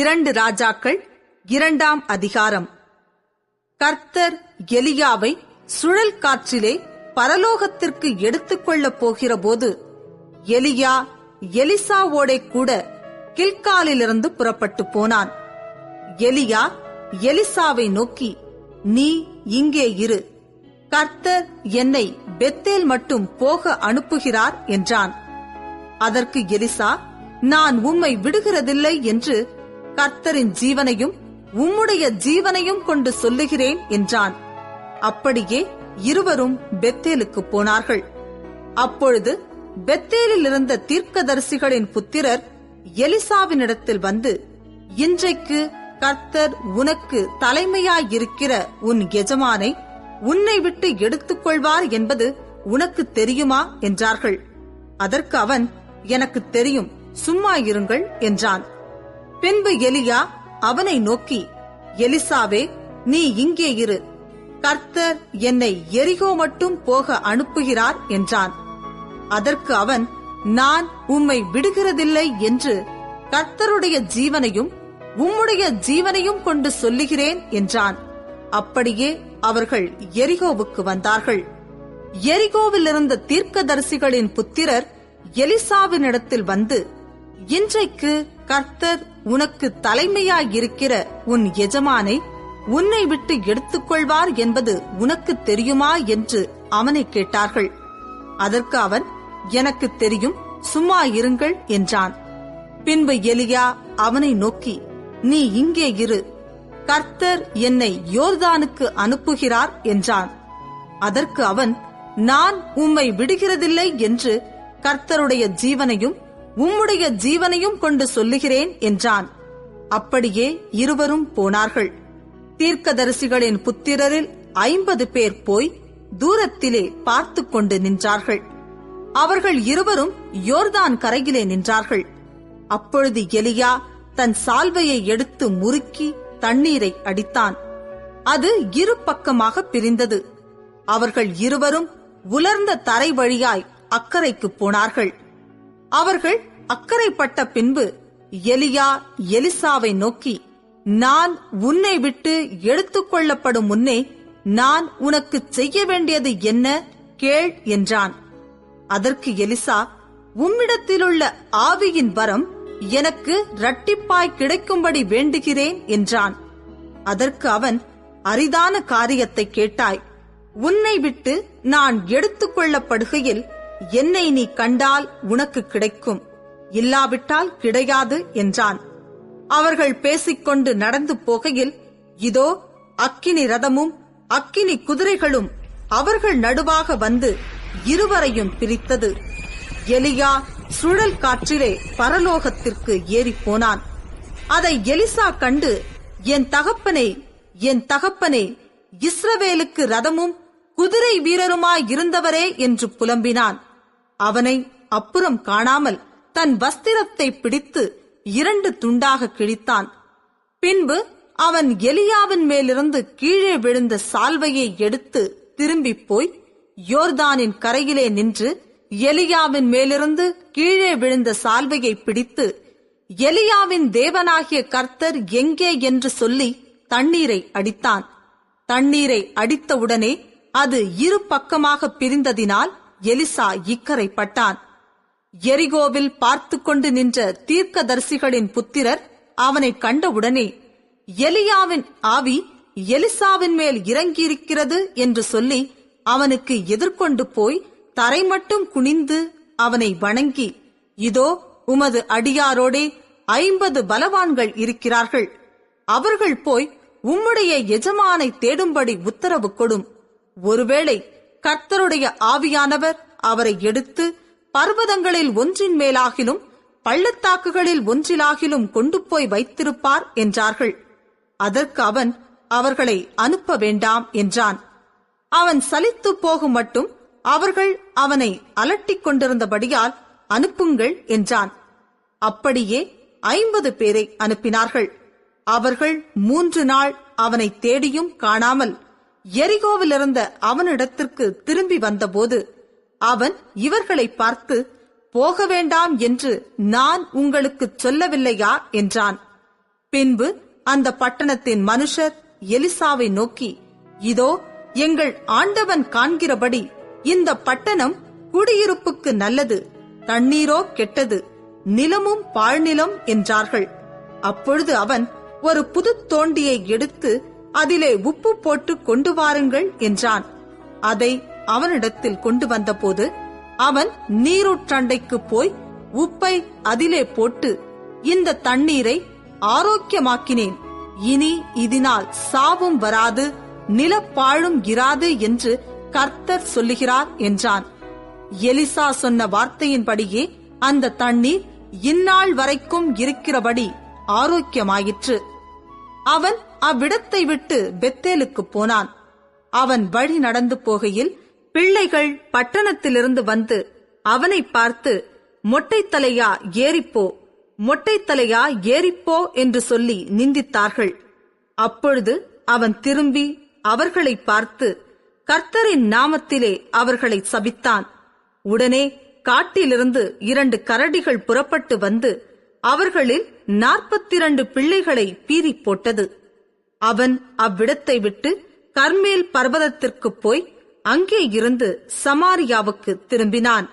2 ராஜாக்கள் 2ஆம் அதிகாரம். கர்த்தர் எலியாவை சுழல் காற்றிலே பரலோகத்திற்கு எடுத்துக்கொள்ளப் போகிற போது எலியா எலிசாவோடே கூட கில்காலிலிருந்து புறப்பட்டு போனான். எலியா எலிசாவை நோக்கி, நீ இங்கே இரு, கர்த்தர் என்னை பெத்தேல் மட்டும் போக அனுப்புகிறார் என்றான். அதற்கு எலிசா, நான் உம்மை விடுகிறதில்லை என்று கர்த்தரின் ஜீவனையும் உம்முடைய ஜீவனையும் கொண்டு சொல்லுகிறேன் என்றான். அப்படியே இருவரும் பெத்தேலுக்கு போனார்கள். அப்பொழுது பெத்தேலில் இருந்த தீர்க்கதரிசிகளின் புத்திரர் எலிசாவினிடத்தில் வந்து, இன்றைக்கு கர்த்தர் உனக்கு தலைமையாயிருக்கிற உன் எஜமானை உன்னை விட்டு எடுத்துக்கொள்வார் என்பது உனக்கு தெரியுமா என்றார்கள். அதற்கு அவன், எனக்கு தெரியும், சும்மா இருங்கள் என்றான். பின்பு எலியா அவனை நோக்கி, எலிசாவே, நீ இங்கே இரு, கர்த்தர் என்னை எரிகோ மட்டும் போக அனுப்புகிறார் என்றான். அதற்கு அவன், நான் உம்மை விடுகிறதில்லை என்று கர்த்தருடைய ஜீவனையும் உம்முடைய ஜீவனையும் கொண்டு சொல்லுகிறேன் என்றான். அப்படியே அவர்கள் எரிகோவுக்கு வந்தார்கள். எரிகோவில் இருந்த தீர்க்கதரிசிகளின் புத்திரர் எலிசாவினிடத்தில் வந்து, இன்றைக்கு கர்த்தர் உனக்கு தலைமையாயிருக்கிற உன் எஜமானை உன்னை விட்டு எடுத்துக்கொள்வார் என்பது உனக்கு தெரியுமா என்று அவனை கேட்டார்கள். அதற்கு அவன், எனக்கு தெரியும், சும்மா இருங்கள் என்றான். பின்பு எலியா அவனை நோக்கி, நீ இங்கே இரு, கர்த்தர் என்னை யோர்தானுக்கு அனுப்புகிறார் என்றான். அதற்கு அவன், நான் உம்மை விடுகிறதில்லை என்று கர்த்தருடைய ஜீவனையும் உம்முடைய ஜீவனையும் கொண்டு சொல்லுகிறேன் என்றான். அப்படியே இருவரும் போனார்கள். தீர்க்கதரிசிகளின் புத்திரரில் 50 பேர் போய் தூரத்திலே பார்த்து கொண்டு நின்றார்கள். அவர்கள் இருவரும் யோர்தான் கரையிலே நின்றார்கள். அப்பொழுது எலியா தன் சால்வையை எடுத்து முறுக்கி தண்ணீரை அடித்தான். அது இரு பக்கமாக பிரிந்தது. அவர்கள் இருவரும் உலர்ந்த தரை வழியாய் அக்கரைக்கு போனார்கள். அவர்கள் அக்கரைப்பட்ட பின்பு எலியா எலிசாவை நோக்கி, நான் உன்னை விட்டு எடுத்துக்கொள்ளப்படும் முன்னே நான் உனக்கு செய்ய வேண்டியது என்ன கேள் என்றான். அதற்கு எலிசா, உம்மிடத்திலுள்ள ஆவியின் வரம் எனக்கு இரட்டிப்பாய் கிடைக்கும்படி வேண்டுகிறேன் என்றான். அதற்கு அவன், அரிதான காரியத்தை கேட்டாய். உன்னை விட்டு நான் எடுத்துக்கொள்ளப்படுகையில் என்னை நீ கண்டால் உனக்கு கிடைக்கும், இல்லாவிட்டால் கிடையாது என்றான். அவர்கள் பேசிக்கொண்டு நடந்து போகையில், இதோ அக்கினி ரதமும் அக்கினி குதிரைகளும் அவர்கள் நடுவாக வந்து இருவரையும் பிரித்தது. எலியா சுழல் காற்றிலே பரலோகத்திற்கு ஏறி போனான். அதை எலிசா கண்டு, என் தகப்பனே, என் தகப்பனே, இஸ்ரவேலுக்கு ரதமும் குதிரை வீரருமாயிருந்தவரே என்று புலம்பினான். அவனை அப்புறம் காணாமல் தன் வஸ்திரத்தை பிடித்து 2 துண்டாக கிழித்தான். பின்பு அவன் எலியாவின் மேலிருந்து கீழே விழுந்த சால்வையை எடுத்து திரும்பி போய் யோர்தானின் கரையிலே நின்று எலியாவின் மேலிருந்து கீழே விழுந்த சால்வையை பிடித்து, எலியாவின் தேவனாகிய கர்த்தர் எங்கே என்று சொல்லி தண்ணீரை அடித்தான். தண்ணீரை அடித்தவுடனே அது இரு பக்கமாக பிரிந்ததினால் எலிசா இக்கரைப்பட்டான். எரிகோவில் பார்த்து கொண்டு நின்ற தீர்க்கதரிசிகளின் புத்திரர் அவனை கண்டவுடனே, எலியாவின் ஆவி எலிசாவின் மேல் இறங்கியிருக்கிறது என்று சொல்லி அவனுக்கு எதிர்கொண்டு போய் தரை மட்டும் குனிந்து அவனை வணங்கி, இதோ உமது அடியாரோடே 50 பலவான்கள் இருக்கிறார்கள். அவர்கள் போய் உம்முடைய எஜமானை தேடும்படி உத்தரவு கொடும். ஒருவேளை கர்த்தருடைய ஆவியானவர் அவரை எடுத்து பர்வதங்களில் ஒன்றின் மேலாகிலும் பள்ளத்தாக்குகளில் ஒன்றிலாகிலும் கொண்டு போய் வைத்திருப்பார் என்றார்கள். அதற்கு அவன், அவர்களை அனுப்ப வேண்டாம் என்றான். அவன் சலித்து போகும் மட்டும் அவர்கள் அவனை அலட்டிக் கொண்டிருந்தபடியால் அனுப்புங்கள் என்றான். அப்படியே 50 பேரை அனுப்பினார்கள். அவர்கள் 3 நாள் அவனை தேடியும் காணாமல் எரிகோவிலிருந்த அவனிடத்திற்கு திரும்பி வந்தபோது அவன் இவர்களை பார்த்து, போக வேண்டாம் என்று நான் உங்களுக்கு சொல்லவில்லையா என்றான். பின்பு அந்த பட்டணத்தின் மனுஷர் எலிசாவை நோக்கி, இதோ எங்கள் ஆண்டவன் காண்கிறபடி இந்த பட்டணம் குடியிருப்புக்கு நல்லது, தண்ணீரோ கெட்டது, நிலமும் பாழ்நிலம் என்றார்கள். அப்பொழுது அவன், ஒரு புது தோண்டியை எடுத்து அதிலே உப்பு போட்டு கொண்டு வாருங்கள் என்றான். அதை அவனிடத்தில் கொண்டு வந்தபோது அவன் நீரூற்றண்டைக்கு போய் உப்பை அதிலே போட்டு, இந்த தண்ணீரை ஆரோக்கியமாக்கினேன், இனி இதனால் சாவும் வராது, நிலப்பாழும் இராது என்று கர்த்தர் சொல்லுகிறார் என்றான். எலிசா சொன்ன வார்த்தையின்படியே அந்த தண்ணீர் இந்நாள் வரைக்கும் இருக்கிறபடி ஆரோக்கியமாயிற்று. அவன் அவ்விடத்தை விட்டு பெத்தேலுக்கு போனான். அவன் வழி நடந்து போகையில் பிள்ளைகள் பட்டணத்திலிருந்து வந்து அவனை பார்த்து, மொட்டைத்தலையா ஏறிப்போ, மொட்டைத்தலையா ஏறிப்போ என்று சொல்லி நிந்தித்தார்கள். அப்பொழுது அவன் திரும்பி அவர்களை பார்த்து கர்த்தரின் நாமத்திலே அவர்களை சபித்தான். உடனே காட்டிலிருந்து 2 கரடிகள் புறப்பட்டு வந்து அவர்களில் 42 பிள்ளைகளை பீறி போட்டது. அவன் அவ்விடத்தை விட்டு கர்மேல் பர்வதத்திற்கு போய் அங்கே இருந்து சமாரியாவுக்கு திரும்பினான்.